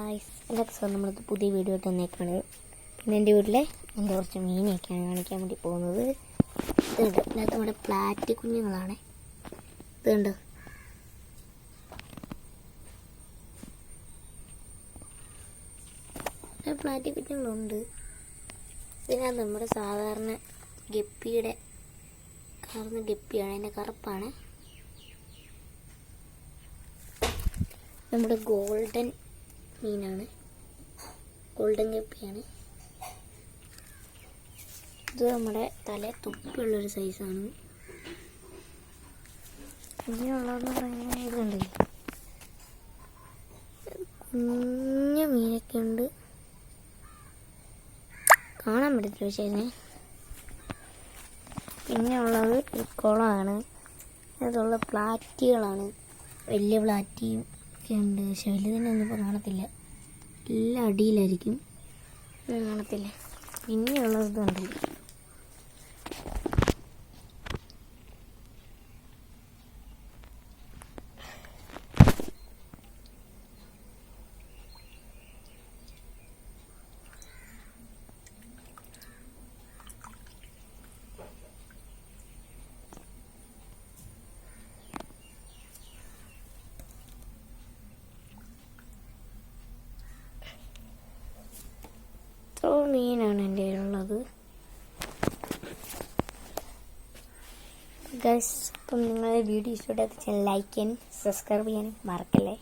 Guys, എല്ലാവർക്കും നമ്മളത് പുതിയ വീഡിയോ ആയിട്ട് വന്നേക്കാണ്. പിന്നെ എൻ്റെ വീട്ടിലെ എൻ്റെ കുറച്ച് മീനെയൊക്കെയാണ് കാണിക്കാൻ വേണ്ടി പോകുന്നത്. ഇതുണ്ട്, ഇതിനകത്ത് നമ്മുടെ പ്ലാറ്റ് കുഞ്ഞുങ്ങളാണ്. ഇതുണ്ട്, പ്ലാറ്റ് കുഞ്ഞുങ്ങളുണ്ട്. ഇതിനകത്ത് നമ്മുടെ സാധാരണ ഗപ്പിയുടെ കറന്ന് ഗപ്പിയാണ്, അതിൻ്റെ കറുപ്പാണ്. നമ്മുടെ ഗോൾഡൻ മീനാണ്, ഗോൾഡൻ ഗപ്പിയാണ്. ഇത് നമ്മുടെ തല തൊപ്പിയുള്ളൊരു സൈസാണ്. ഇനിയുള്ളതെന്ന് പറയുന്നത് ഇതുണ്ട്, കുഞ്ഞു മീനൊക്കെ ഉണ്ട്, കാണാൻ പറ്റത്തില്ല പക്ഷേ ഇതിനെ. പിന്നെ ഉള്ളത് ഒരു കുളമാണ്, അതുള്ള പ്ലാറ്റികളാണ്. വലിയ പ്ലാറ്റിയും ഒക്കെ ഉണ്ട്, പക്ഷെ വലുതിനൊന്നും ഇപ്പോൾ കാണത്തില്ല, എല്ലാം അടിയിലായിരിക്കും, കാണത്തില്ല. പിന്നെയുള്ളത് ഇതുണ്ട്, മീനാണ് എൻ്റെ കയ്യിലുള്ളത്. ഗൈസ്, അപ്പം നിങ്ങളുടെ വീഡിയോ ഇഷ്ടപ്പെട്ട ലൈക്ക് ചെയ്യാനും സബ്സ്ക്രൈബ് ചെയ്യാനും മറക്കല്ലേ.